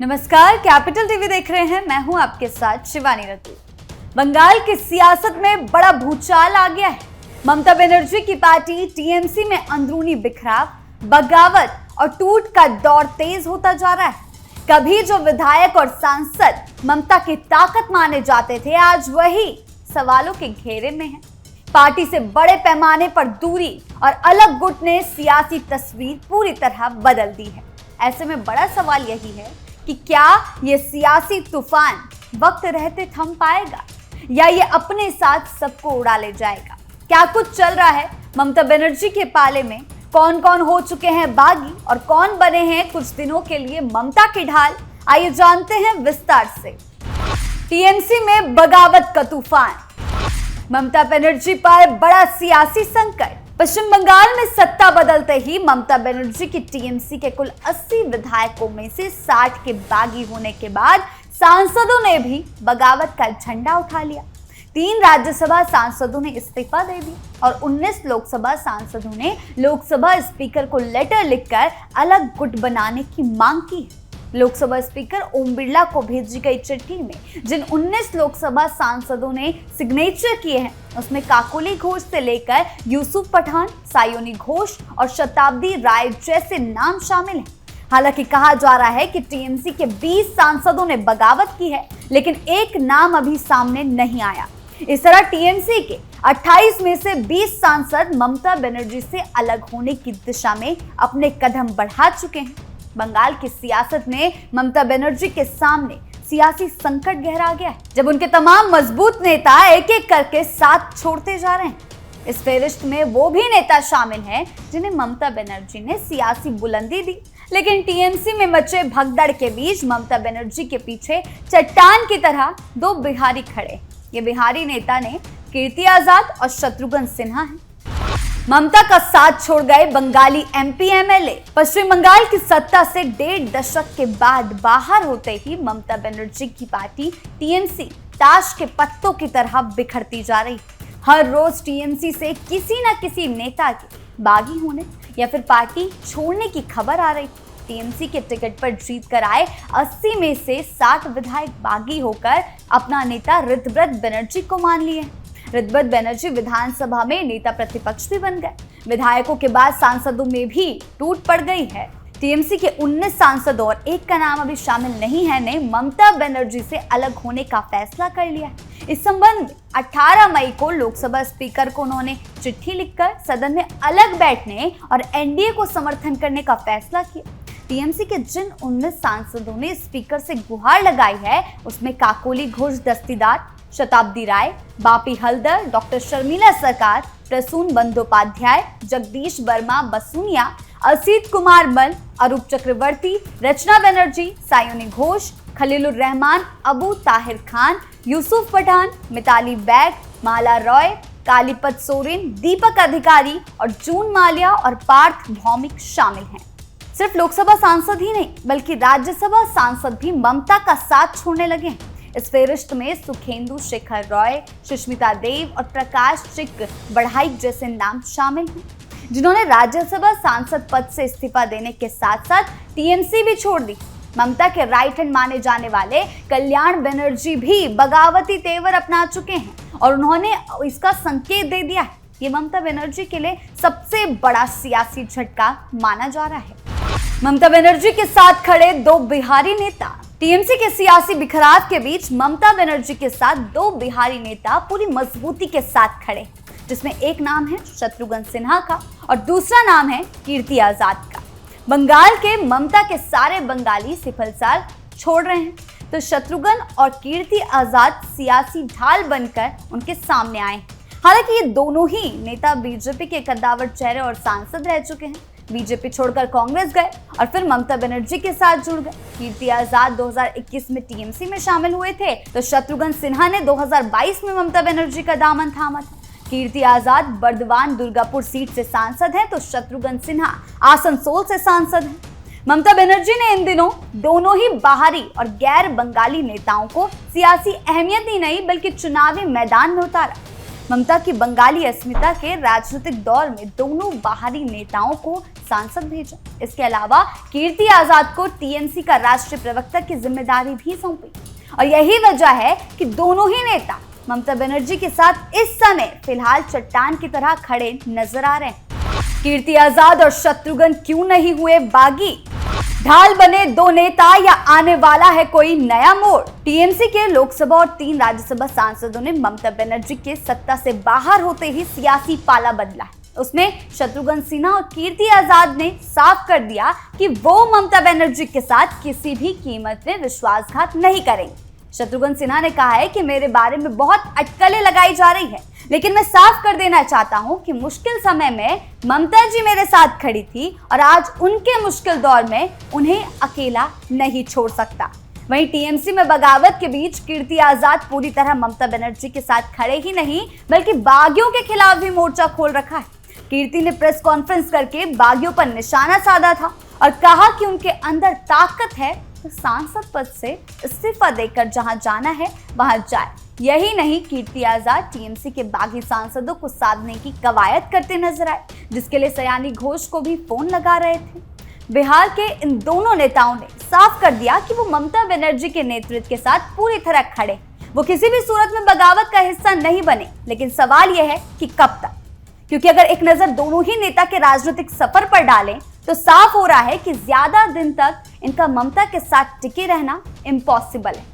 नमस्कार, capital TV देख रहे हैं। मैं हूं आपके साथ शिवानी रतू। बंगाल की सियासत में बड़ा भूचाल आ गया है। ममता बनर्जी की पार्टी टीएमसी में अंदरूनी बिखराव, बगावत और टूट का दौर तेज होता जा रहा है। कभी जो विधायक और सांसद ममता की ताकत माने जाते थे, आज वही सवालों के घेरे में है। पार्टी से बड़े पैमाने पर दूरी और अलग गुट ने सियासी तस्वीर पूरी तरह बदल दी है। ऐसे में बड़ा सवाल यही है कि क्या ये सियासी तूफान वक्त रहते थम पाएगा या ये अपने साथ सबको उड़ा ले जाएगा। क्या कुछ चल रहा है ममता बनर्जी के पाले में? कौन कौन हो चुके हैं बागी और कौन बने हैं कुछ दिनों के लिए ममता की ढाल? आइए जानते हैं विस्तार से। टीएमसी में बगावत का तूफान, ममता बनर्जी पर बड़ा सियासी संकट। पश्चिम बंगाल में सत्ता बदलते ही ममता बनर्जी की टीएमसी के कुल 80 विधायकों में से 60 के बागी होने के बाद सांसदों ने भी बगावत का झंडा उठा लिया। 3 राज्यसभा सांसदों ने इस्तीफा दे दिया और 19 लोकसभा सांसदों ने लोकसभा स्पीकर को लेटर लिखकर अलग गुट बनाने की मांग की है। लोकसभा स्पीकर ओम बिरला को भेजी गई चिट्ठी में जिन 19 लोकसभा सांसदों ने सिग्नेचर किए हैं, उसमें काकोली घोष से लेकर यूसुफ पठान, सायोनी घोष और शताब्दी राय जैसे नाम शामिल हैं। हालांकि कहा जा रहा है कि टीएमसी के 20 सांसदों ने बगावत की है, लेकिन एक नाम अभी सामने नहीं आया। इस तरह टीएमसी के 28 में से 20 सांसद ममता बनर्जी से अलग होने की दिशा में अपने कदम बढ़ा चुके हैं। बंगाल की सियासत में ममता बनर्जी के सामने सियासी संकट गहरा गया है, जब उनके तमाम मजबूत नेता एक एक करके साथ छोड़ते जा रहे हैं। इस फेहरिस्त में वो भी नेता शामिल हैं जिन्हें ममता बनर्जी ने सियासी बुलंदी दी, लेकिन टीएमसी में मचे भगदड़ के बीच ममता बनर्जी के पीछे चट्टान की तरह 2 बिहारी खड़े। ये बिहारी नेता ने कीर्ति आजाद और शत्रुघ्न सिन्हा हैं। ममता का साथ छोड़ गए बंगाली एमपी एमएलए। पश्चिम बंगाल की सत्ता से 1.5 दशक के बाद बाहर होते ही ममता बनर्जी की पार्टी टीएमसी ताश के पत्तों की तरह बिखरती जा रही। हर रोज टीएमसी से किसी न किसी नेता के बागी होने या फिर पार्टी छोड़ने की खबर आ रही। टीएमसी के टिकट पर जीत कर आए 80 में से 60 विधायक बागी होकर अपना नेता ऋतव्रत बनर्जी को मान लिए। ऋतव्रत बनर्जी विधानसभा में नेता प्रतिपक्ष भी बन गए। विधायकों के बाद सांसदों में भी टूट पड़ गई है। टीएमसी के 19 सांसदों और एक का नाम अभी शामिल नहीं है ने ममता बनर्जी से अलग होने का फैसला कर लिया है। इस संबंध में 18 मई को लोकसभा स्पीकर को उन्होंने चिट्ठी लिखकर सदन में अलग बैठने और एनडीए को समर्थन करने का फैसला किया। टीएमसी के जिन 19 सांसदों ने स्पीकर से गुहार लगाई है, उसमें काकोली घोष दस्तीदार, शताब्दी राय, बापी हल्दर, डॉक्टर शर्मिला सरकार, प्रसून बंदोपाध्याय, जगदीश वर्मा बसुनिया, असित कुमार मल, अरूप चक्रवर्ती, रचना बनर्जी, सायोनी घोष, खलीलुर रहमान, अबू ताहिर खान, यूसुफ पठान, मिताली बैग, माला रॉय, कालीपत सोरेन, दीपक अधिकारी और जून माल्या और पार्थ भौमिक शामिल हैं। सिर्फ लोकसभा सांसद ही नहीं बल्कि राज्यसभा सांसद भी ममता का साथ छोड़ने लगे हैं। इस फेहरिस्त में सुखेंदु शेखर रॉय, सुष्मिता देव और प्रकाश चिक बढ़ाइक जैसे नाम शामिल हैं, जिन्होंने राज्यसभा सांसद पद से इस्तीफा देने के साथ साथ टीएमसी भी छोड़ दी। ममता के राइट हैंड माने जाने वाले कल्याण बनर्जी भी बगावती तेवर अपना चुके हैं और उन्होंने इसका संकेत दे दिया है। ये ममता बनर्जी के लिए सबसे बड़ा सियासी झटका माना जा रहा है। ममता बनर्जी के साथ खड़े 2 बिहारी नेता। टीएमसी के सियासी बिखराव के बीच ममता बनर्जी के साथ 2 बिहारी नेता पूरी मजबूती के साथ खड़े, जिसमें एक नाम है शत्रुघ्न सिन्हा का और दूसरा नाम है कीर्ति आजाद का। बंगाल के ममता के सारे बंगाली सिफलसाल छोड़ रहे हैं, तो शत्रुघ्न और कीर्ति आजाद सियासी ढाल बनकर उनके सामने आए। हालांकि ये दोनों ही नेता बीजेपी के कद्दावर चेहरे और सांसद रह चुके हैं। बीजेपी छोड़कर कांग्रेस गए और फिर ममता बनर्जी के साथ जुड़ गए। कीर्ति आजाद 2021 में टीएमसी में शामिल हुए थे, तो शत्रुघ्न सिन्हा ने 2022 में ममता बनर्जी का दामन थामा था। कीर्ति आजाद बर्दवान दुर्गापुर सीट से सांसद हैं, तो शत्रुघ्न सिन्हा आसनसोल से सांसद हैं। ममता बनर्जी ने इन दिनों दोनों ही बाहरी और गैर बंगाली नेताओं को सियासी अहमियत ही नहीं बल्कि चुनावी मैदान में उतारा। ममता की बंगाली अस्मिता के राजनीतिक दौर में दोनों बाहरी नेताओं को सांसद भेजा। इसके अलावा कीर्ति आजाद को टीएमसी का राष्ट्रीय प्रवक्ता की जिम्मेदारी भी सौंपी और यही वजह है कि दोनों ही नेता ममता बनर्जी के साथ इस समय फिलहाल चट्टान की तरह खड़े नजर आ रहे हैं। कीर्ति आजाद और शत्रुघ्न क्यों नहीं हुए बागी? ढाल बने दो नेता या आने वाला है कोई नया मोड़? टीएमसी के लोकसभा और 3 राज्यसभा सांसदों ने ममता बनर्जी के सत्ता से बाहर होते ही सियासी पाला बदला है। उसमें शत्रुघ्न सिन्हा और कीर्ति आजाद ने साफ कर दिया कि वो ममता बनर्जी के साथ किसी भी कीमत में विश्वासघात नहीं करेंगे। शत्रुघ्न सिन्हा ने कहा है कि मेरे बारे में बहुत अटकलें लगाई जा रही है, लेकिन मैं साफ कर देना चाहता हूं कि मुश्किल समय में ममता जी मेरे साथ खड़ी थी और आज उनके मुश्किल दौर में उन्हें अकेला नहीं छोड़ सकता। वहीं टीएमसी में बगावत के बीच कीर्ति आजाद पूरी तरह ममता बनर्जी के साथ खड़े ही नहीं बल्कि बागियों के खिलाफ भी मोर्चा खोल रखा है। कीर्ति ने प्रेस कॉन्फ्रेंस करके बागियों पर निशाना साधा था और कहा कि उनके अंदर ताकत है तो सांसद पद से इस्तीफा देकर जहां जाना है वहां जाए। यही नहीं, कीर्ति आजाद टीएमसी के बागी सांसदों को साधने की कवायद करते नजर आए, जिसके लिए सयानी घोष को भी फोन लगा रहे थे। बिहार के इन दोनों नेताओं ने साफ कर दिया कि वो ममता बनर्जी के नेतृत्व के साथ पूरी तरह खड़े, वो किसी भी सूरत में बगावत का हिस्सा नहीं बने। लेकिन सवाल यह है कि कब तक? क्योंकि अगर एक नजर दोनों ही नेता के राजनीतिक सफर पर डालें तो साफ हो रहा है कि ज्यादा दिन तक इनका ममता के साथ टिके रहना इम्पॉसिबल है।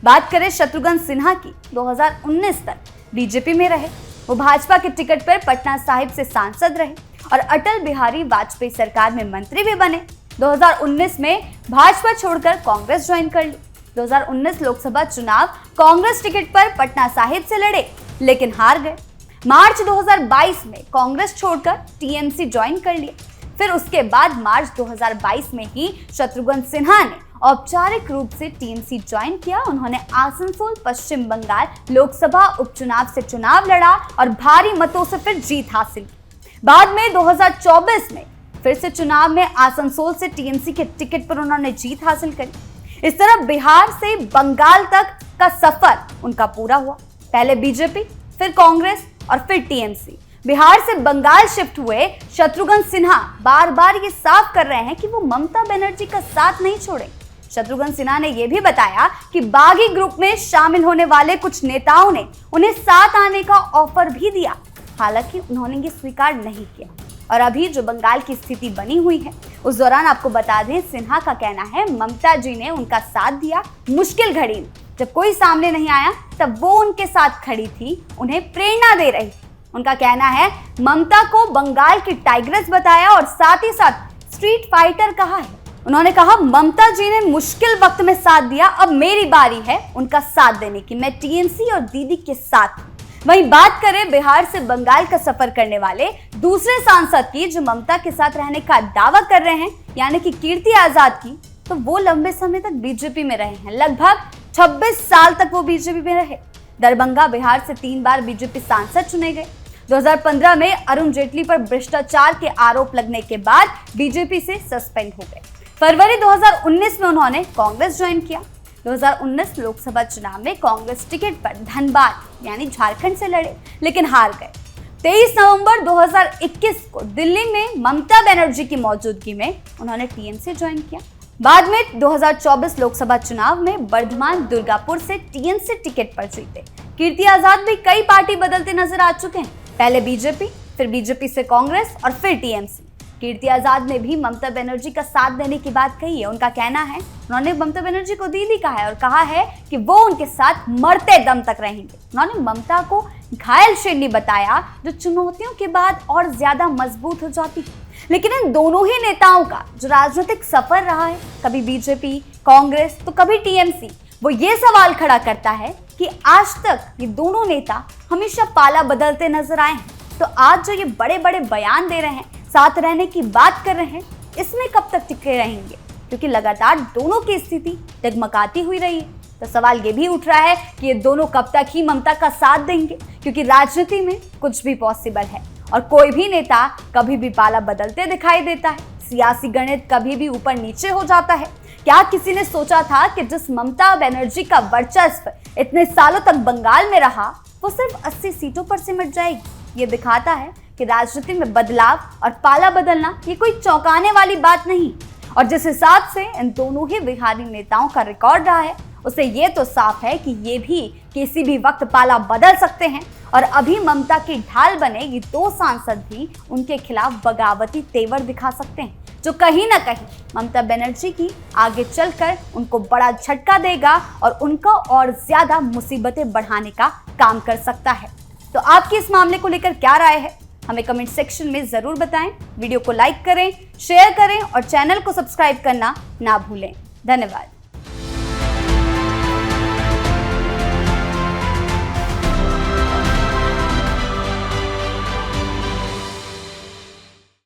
बात करें शत्रुघ्न सिन्हा की, 2019 तक बीजेपी में रहे। वो भाजपा के टिकट पर पटना साहिब से सांसद रहे और अटल बिहारी वाजपेयी सरकार में मंत्री भी बने। 2019 में भाजपा छोड़कर कांग्रेस ज्वाइन कर ली। 2019 लोकसभा चुनाव कांग्रेस टिकट पर पटना साहिब से लड़े लेकिन हार गए। मार्च 2022 में कांग्रेस छोड़कर टीएमसी ज्वाइन कर लिया। फिर उसके बाद मार्च 2022 में ही शत्रुघ्न सिन्हा ने औपचारिक रूप से टीएमसी ज्वाइन किया। उन्होंने आसनसोल पश्चिम बंगाल लोकसभा उपचुनाव से चुनाव लड़ा और भारी मतों से फिर जीत हासिल की। बाद में 2024 में फिर से चुनाव में आसनसोल से टीएमसी के टिकट पर उन्होंने जीत हासिल करी। इस तरह बिहार से बंगाल तक का सफर उनका पूरा हुआ। पहले बीजेपी, फिर कांग्रेस और फिर टीएमसी। बिहार से बंगाल शिफ्ट हुए शत्रुघ्न सिन्हा बार बार ये साफ कर रहे हैं कि वो ममता बनर्जी का साथ नहीं छोड़े। शत्रुघ्न सिन्हा ने यह भी बताया कि बागी ग्रुप में शामिल होने वाले कुछ नेताओं ने उन्हें साथ आने का ऑफर भी दिया, हालांकि उन्होंने ये स्वीकार नहीं किया। और अभी जो बंगाल की स्थिति बनी हुई है उस दौरान आपको बता दें, सिन्हा का कहना है ममता जी ने उनका साथ दिया मुश्किल घड़ी में। जब कोई सामने नहीं आया तब वो उनके साथ खड़ी थी, उन्हें प्रेरणा दे रही थी। उनका कहना है ममता को बंगाल की टाइग्रेस बताया और साथ ही साथ स्ट्रीट फाइटर कहा है। उन्होंने कहा ममता जी ने मुश्किल वक्त में साथ दिया, अब मेरी बारी है उनका साथ देने की। मैं टीएमसी और दीदी के साथ हूं। वहीं बात करें बिहार से बंगाल का सफर करने वाले दूसरे सांसद की जो ममता के साथ रहने का दावा कर रहे हैं, यानी कि कीर्ति आजाद की, तो वो लंबे समय तक बीजेपी में रहे हैं। लगभग 26 साल तक वो बीजेपी में रहे। दरभंगा बिहार से 3 बार बीजेपी सांसद चुने गए। 2015 में अरुण जेटली पर भ्रष्टाचार के आरोप लगने के बाद बीजेपी से सस्पेंड हो गए। फरवरी 2019 में उन्होंने कांग्रेस ज्वाइन किया। 2019 लोकसभा चुनाव में कांग्रेस टिकट पर धनबाद यानी झारखंड से लड़े लेकिन हार गए। 23 नवंबर 2021 को दिल्ली में ममता बनर्जी की मौजूदगी में उन्होंने टीएमसी ज्वाइन किया। बाद में 2024 लोकसभा चुनाव में बर्धमान दुर्गापुर से टीएमसी टिकट पर जीते। कीर्ति आजाद भी कई पार्टी बदलते नजर आ चुके हैं, पहले बीजेपी, फिर बीजेपी से कांग्रेस और फिर टीएमसी। कीर्ति आजाद ने भी ममता बनर्जी का साथ देने की बात कही है। उनका कहना है, उन्होंने ममता बनर्जी को दीदी कहा है और कहा है कि वो उनके साथ मरते दम तक रहेंगे। उन्होंने ममता को घायल शेरनी बताया जो चुनौतियों के बाद और ज्यादा मजबूत हो जाती है। लेकिन इन दोनों ही नेताओं का जो राजनीतिक सफर रहा है, कभी बीजेपी, कांग्रेस तो कभी टीएमसी, वो ये सवाल खड़ा करता है कि आज तक ये दोनों नेता हमेशा पाला बदलते नजर आए हैं, तो आज जो ये बड़े बड़े बयान दे रहे हैं, साथ रहने की बात कर रहे हैं, इसमें कब तक टिके रहेंगे? क्योंकि लगातार दोनों की स्थिति डगमगाती हुई रही है। तो सवाल ये भी उठ रहा है कि ये दोनों कब तक ही ममता का साथ देंगे, क्योंकि राजनीति में कुछ भी पॉसिबल है और कोई भी नेता कभी भी पाला बदलते दिखाई देता है। सियासी गणित कभी भी ऊपर नीचे हो जाता है। क्या किसी ने सोचा था कि जिस ममता बनर्जी का वर्चस्व इतने सालों तक बंगाल में रहा, वो सिर्फ 80 सीटों पर सिमट जाएगी। ये दिखाता है कि राजनीति में बदलाव और पाला बदलना ये कोई चौंकाने वाली बात नहीं। और जिस हिसाब से इन दोनों ही बिहारी नेताओं का रिकॉर्ड रहा है, उससे ये तो साफ है कि ये भी किसी भी वक्त पाला बदल सकते हैं। और अभी ममता की ढाल बने ये 2 सांसद भी उनके खिलाफ बगावती तेवर दिखा सकते हैं, जो कहीं ना कहीं ममता बनर्जी की आगे चलकर उनको बड़ा झटका देगा और उनका और ज्यादा मुसीबतें बढ़ाने का काम कर सकता है। तो आपकी इस मामले को लेकर क्या राय है, हमें कमेंट सेक्शन में जरूर बताएं। वीडियो को लाइक करें, शेयर करें और चैनल को सब्सक्राइब करना ना भूलें। धन्यवाद।